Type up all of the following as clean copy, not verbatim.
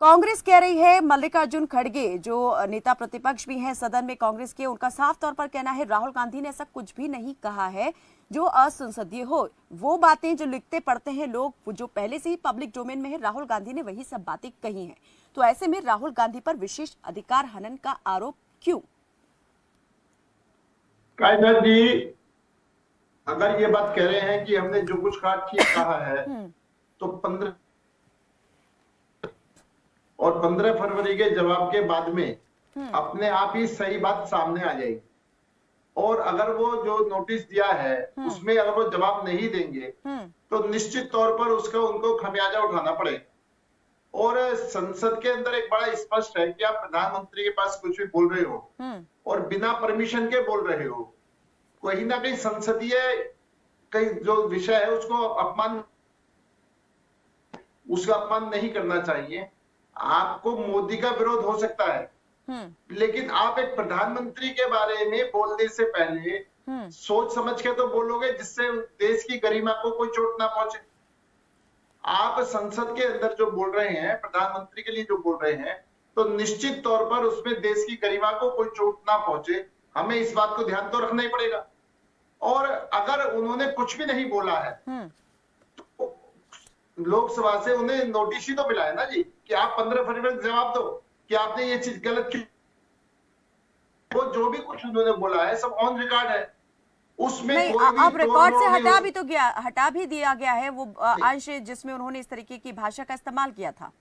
कांग्रेस कह रही है मल्लिकार्जुन खड़गे जो नेता प्रतिपक्ष भी हैं सदन में कांग्रेस के, उनका साफ तौर पर कहना है राहुल गांधी ने ऐसा कुछ भी नहीं कहा है जो असंसदीय हो। वो बातें जो लिखते पढ़ते हैं लोग, जो पहले से ही पब्लिक डोमेन में है, राहुल गांधी ने वही सब बातें कही हैं। तो ऐसे में राहुल गांधी पर विशेष अधिकार हनन का आरोप क्यों? कायदर जी अगर ये बात कह रहे हैं कि हमने जो कुछ कहा ठीक कहा है तो 15 फरवरी के जवाब के बाद में अपने आप ही सही बात सामने आ जाएगी। और अगर वो जो नोटिस दिया है उसमें अगर वो जवाब नहीं देंगे तो निश्चित तौर पर उसका उनको खमियाजा उठाना पड़ेगा। और संसद के अंदर एक बड़ा स्पष्ट है कि आप प्रधानमंत्री के पास कुछ भी बोल रहे हो और बिना परमिशन के बोल रहे हो, कहीं ना कहीं संसदीय कहीं जो विषय है उसका अपमान नहीं करना चाहिए। आपको मोदी का विरोध हो सकता है लेकिन आप एक प्रधानमंत्री के बारे में बोलने से पहले सोच समझ के तो बोलोगे जिससे देश की गरिमा को कोई चोट ना पहुंचे। आप संसद के अंदर जो बोल रहे हैं, प्रधानमंत्री के लिए जो बोल रहे हैं, तो निश्चित तौर पर उसमें देश की गरिमा को कोई चोट ना पहुंचे, हमें इस बात को ध्यान तो रखना ही पड़ेगा। और अगर उन्होंने कुछ भी नहीं बोला है तो लोकसभा से उन्हें नोटिस ही तो मिला है ना जी कि आप 15 फरवरी में जवाब दो कि आपने ये चीज गलत की। वो जो भी कुछ उन्होंने बोला है सब ऑन रिकॉर्ड है, उसमें नहीं, कोई भी अब रिकॉर्ड से हटा भी दिया गया है वो अंश जिसमें उन्होंने इस तरीके की भाषा का इस्तेमाल किया था।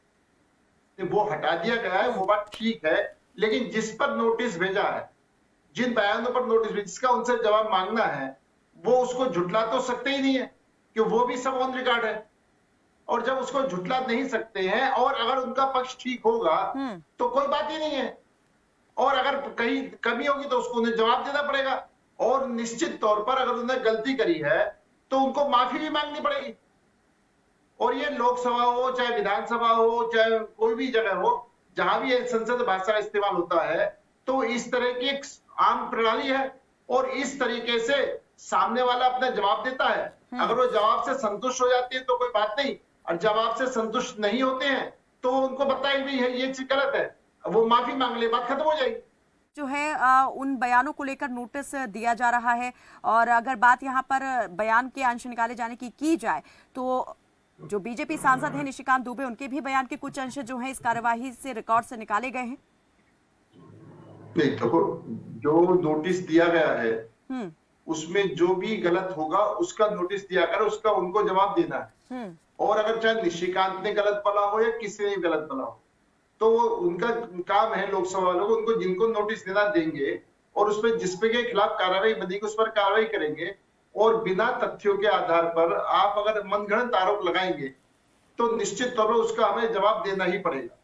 वो हटा दिया गया है, वो बात ठीक है, लेकिन जिस पर नोटिस भेजा है, जिन बयानों पर नोटिस भेजा, जिसका उनसे जवाब मांगना है, वो उसको झुटला तो सकते ही नहीं है कि वो भी सब ऑन रिकॉर्ड है। और जब उसको झुटला नहीं सकते हैं और अगर उनका पक्ष ठीक होगा तो कोई बात ही नहीं है, और अगर कहीं कमी होगी तो उसको उन्हें जवाब देना पड़ेगा। और निश्चित तौर पर अगर उन्होंने गलती करी है तो उनको माफी भी मांगनी पड़ेगी। और ये लोकसभा हो चाहे विधानसभा हो चाहे कोई भी जगह हो जहां भी संसद भाषा का इस्तेमाल होता है तो इस तरह की एक आम प्रणाली है और इस तरीके से सामने वाला अपना जवाब देता है। अगर वो जवाब से संतुष्ट हो जाती है तो कोई बात नहीं, और जवाब से संतुष्ट नहीं होते हैं तो उनको बताई भी है ये चीज गलत है, वो माफी मांग ले, बात खत्म हो जाएगी। जो है उन बयानों को लेकर नोटिस दिया जा रहा है। और अगर बात यहाँ पर बयान के अंश निकाले जाने की जाए तो जो बीजेपी सांसद हैं निशिकांत दुबे, उनके भी बयान के कुछ अंश जो हैं इस कार्यवाही से रिकॉर्ड से निकाले गए हैं। नहीं देखो, जो नोटिस दिया गया है उसमें जो भी गलत होगा उसका नोटिस दिया कर, उसका उनको जवाब देना है। और अगर चाहे निशिकांत ने गलत बोला हो या किसी ने गलत बोला हो तो वो उनका काम है, लोकसभा वालों को, उनको जिनको नोटिस देना देंगे और उसमें जिसपे के खिलाफ कार्रवाई बनेगी उस पर कार्रवाई करेंगे। और बिना तथ्यों के आधार पर आप अगर मनगढ़ंत आरोप लगाएंगे तो निश्चित तौर पर उसका हमें जवाब देना ही पड़ेगा।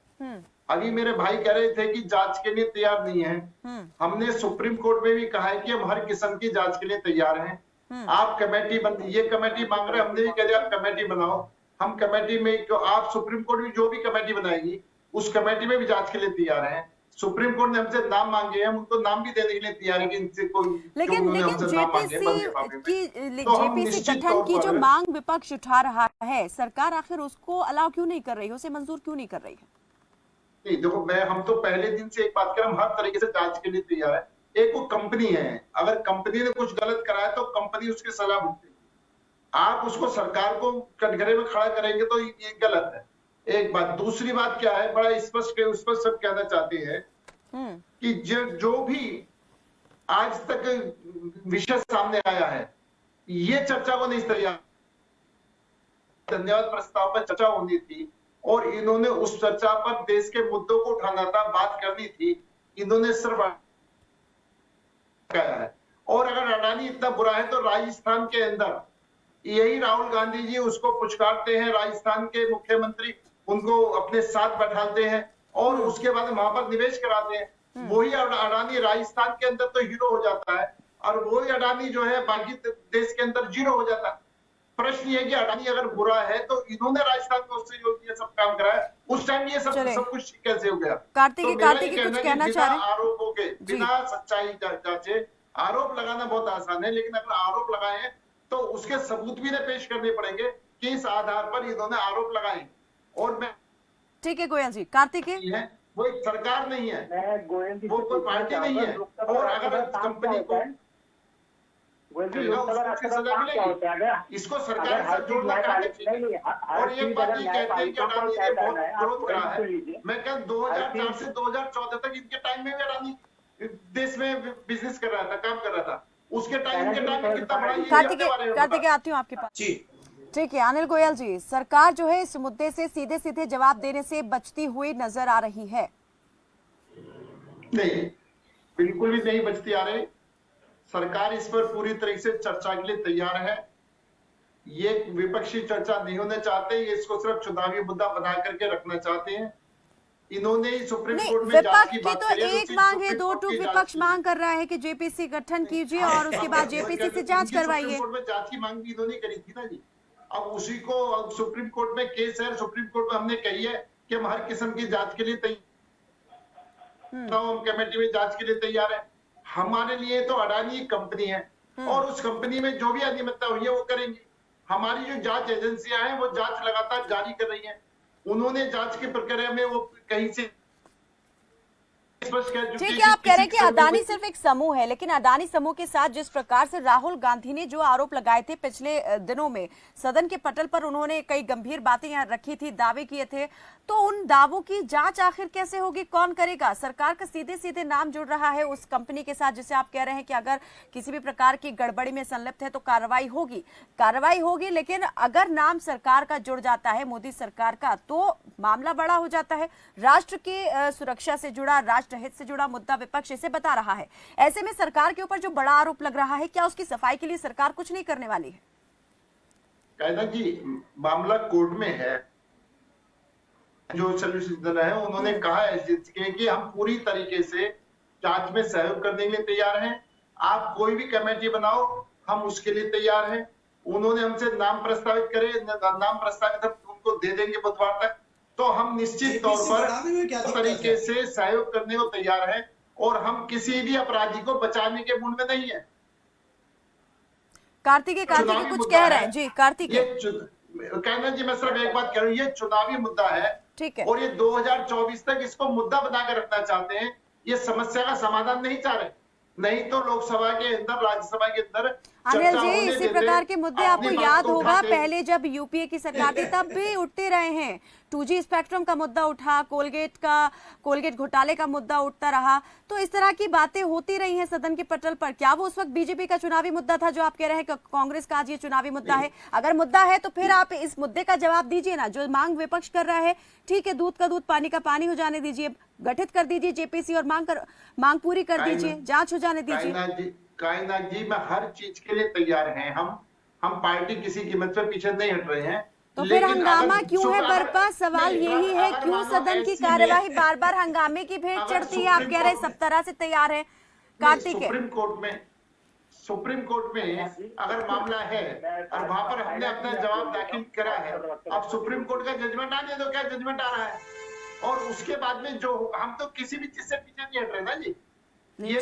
अभी मेरे भाई कह रहे थे कि जांच के लिए तैयार नहीं है। हमने सुप्रीम कोर्ट में भी कहा है कि हम हर किस्म की जांच के लिए तैयार हैं। आप कमेटी ये कमेटी मांग रहे, हमने भी कह दिया कमेटी बनाओ। हम कमेटी में आप सुप्रीम कोर्ट भी जो भी कमेटी बनाएगी उस कमेटी में भी जांच के लिए तैयार हैं। सुप्रीम कोर्ट ने हमसे नाम मांगे हैं, हम उनको नाम भी देने के लिए तैयार है कि इनसे कोई लेकिन जेपीसी गठन की जो मांग विपक्ष उठा रहा है, सरकार आखिर उसको अलाउ क्यों नहीं कर रही है, उसे मंजूर क्यों नहीं कर रही है? नहीं देखो, हम तो पहले दिन से एक बात करें, हम हर तरीके से जांच के लिए तैयार है। एक वो कंपनी है, अगर कंपनी ने कुछ गलत कराया तो कंपनी उसके सलाह भुगतेगी। आप उसको सरकार को कटघरे में खड़ा करेंगे तो ये गलत है, एक बात। दूसरी बात क्या है, बड़ा स्पष्ट उस पर सब कहना चाहते हैं कि जो भी आज तक विषय सामने आया है ये चर्चा को नहीं तैयार। धन्यवाद प्रस्ताव पर चर्चा होनी थी और इन्होंने उस चर्चा पर देश के मुद्दों को उठाना था, बात करनी थी, इन्होंने सिर्फ कहा है। और अगर अडानी इतना बुरा है तो राजस्थान के अंदर यही राहुल गांधी जी उसको पुचकारते हैं, राजस्थान के मुख्यमंत्री उनको अपने साथ बैठाते हैं और उसके बाद वहां पर निवेश कराते हैं। वही अडानी राजस्थान के अंदर तो हीरो हो जाता है और वही अडानी जो है बाकी देश के अंदर जीरो हो जाता है। प्रश्न ये कि अडानी अगर बुरा है तो इन्होंने राजस्थान को उससे जो ये सब काम कराया उस टाइम ये सब कुछ कैसे हो गया? कार्तिकी कुछ कहना चाह रहे हैं? आरोपों के बिना सच्चाई जांचे आरोप लगाना बहुत आसान है, लेकिन अगर आरोप लगाए हैं तो उसके सबूत भी पेश करने पड़ेंगे कि इस आधार पर इन्होंने आरोप लगाए। और मैं ठीक है गोयल जी। कार्तिकेय, है, वो एक सरकार नहीं है, मैं गोयल जी वो कोई पार्टी नहीं है। और अगर कंपनी को उसकी सजा मिलेगी, इसको सरकार के साथ जोड़ना काफी ठीक है। और एक बात ये कहते हैं कि अडानी ने बहुत ग्रोथ करा है। मैं कल 2004 से 2014 तक इनके टाइम में भी अडानी देश में बिजनेस कर रहा था, काम कर रहा था। उसके टाइम के टाइम में कितना बड़ा ये कार्तिकेय आती हूँ आपके पास जी। ठीक है। अनिल गोयल जी, सरकार जो है इस मुद्दे से सीधे सीधे जवाब देने से बचती हुई नजर आ रही है। नहीं, बिल्कुल भी नहीं बचती आ रही। सरकार इस पर पूरी तरीके से चर्चा के लिए तैयार है। ये विपक्षी चर्चा नहीं होना चाहते, ये इसको सिर्फ चुनावी मुद्दा बना करके रखना चाहते हैं। इन्होंने सुप्रीम कोर्ट में जांच की बात तो एक मांग है, दो टूक विपक्ष मांग कर रहा है कि जेपीसी गठन कीजिए और उसके बाद जेपीसी से जांच करवाइए। सुप्रीम कोर्ट में जांच की मांग भी इन्होंने करी थी ना जी। अब उसी को सुप्रीम कोर्ट में केस है, सुप्रीम कोर्ट में हमने कही है कि हम हर किस्म की जांच के लिए तैयार, हम कमेटी में जांच के लिए तैयार है। हमारे लिए तो अडानी एक कंपनी है और उस कंपनी में जो भी अनियमितता हुई है वो करेंगे। हमारी जो जांच एजेंसियां हैं वो जांच लगातार जारी कर रही हैं। उन्होंने जांच की प्रक्रिया में वो कहीं से ठीक है, आप कह रहे हैं कि अडानी सिर्फ एक समूह है, लेकिन अडानी समूह के साथ जिस प्रकार से राहुल गांधी ने जो आरोप लगाए थे पिछले दिनों में सदन के पटल पर, उन्होंने कई गंभीर बातें यहाँ रखी थी, दावे किए थे, तो उन दावों की जांच आखिर कैसे होगी, कौन करेगा? सरकार का सीधे सीधे नाम जुड़ रहा है उस कंपनी के साथ जिसे आप कह रहे हैं कि अगर किसी भी प्रकार की गड़बड़ी में संलिप्त है तो कार्रवाई होगी, लेकिन अगर नाम सरकार का जुड़ जाता है, मोदी सरकार का, तो मामला बड़ा हो जाता है। राष्ट्र की सुरक्षा से जुड़ा, राष्ट्र हित से जुड़ा मुद्दा विपक्ष इसे बता रहा है। ऐसे में सरकार के ऊपर जो बड़ा आरोप लग रहा है, क्या उसकी सफाई के लिए सरकार कुछ नहीं करने वाली है? कहना जी, मामला कोर्ट में है। जो सोलिसिटर है उन्होंने कहा है कि हम पूरी तरीके से जांच में सहयोग करने के लिए तैयार हैं। आप कोई भी कमेटी बनाओ, हम उसके लिए तैयार हैं। उन्होंने हमसे नाम प्रस्तावित करे, नाम प्रस्तावित हम उनको दे देंगे बुधवार तक। तो हम निश्चित तौर पर तरीके से सहयोग करने को तैयार हैं और हम किसी भी अपराधी को बचाने के मूड में नहीं है। कार्तिकेय कुछ कह रहे हैं जी। कार्तिकेय, कहना जी, मैं सिर्फ एक बात कह रहा हूँ, ये चुनावी मुद्दा है, ठीक है, और ये 2024 तक इसको मुद्दा बनाकर रखना चाहते हैं। ये समस्या का समाधान नहीं चाह रहे, नहीं तो लोकसभा के अंदर, राज्यसभा के अंदर अनिल जी, इसी प्रकार के मुद्दे आपको याद होगा पहले जब यूपीए की सरकार थी तब भी उठते रहे हैं। 2G स्पेक्ट्रम का मुद्दा उठा, कोलगेट घोटाले का मुद्दा उठता रहा, तो इस तरह की बातें होती रही हैं सदन के पटल पर। क्या वो उस वक्त बीजेपी का चुनावी मुद्दा था जो आप कह रहे हैं कि कांग्रेस का आज ये चुनावी मुद्दा है? अगर मुद्दा है तो फिर आप इस मुद्दे का जवाब दीजिए ना। जो मांग विपक्ष कर रहा है, ठीक है, दूध का दूध पानी का पानी हो जाने दीजिए, गठित कर दीजिए जेपीसी और मांग पूरी कर दीजिए, जांच हो जाने दीजिए। कायनात जी, मैं हर चीज के लिए तैयार हैं। हम पार्टी किसी कीमत पर पीछे नहीं हट रहे हैं। तो फिर हंगामा क्यों है बरपा? सवाल यही है, क्यों सदन की कार्यवाही बार बार हंगामे की भेंट चढ़ती है? आप कह रहे हैं सब तरह से तैयार है। कार्तिकेय, सुप्रीम कोर्ट में अगर मामला है और वहां पर हमने अपना जवाब दाखिल करा है, अब सुप्रीम कोर्ट का जजमेंट आने दो। क्या जजमेंट आ रहा है? और उसके बाद में जो हम तो किसी भी चीज से पीछे नहीं हट रहे ना जी। ये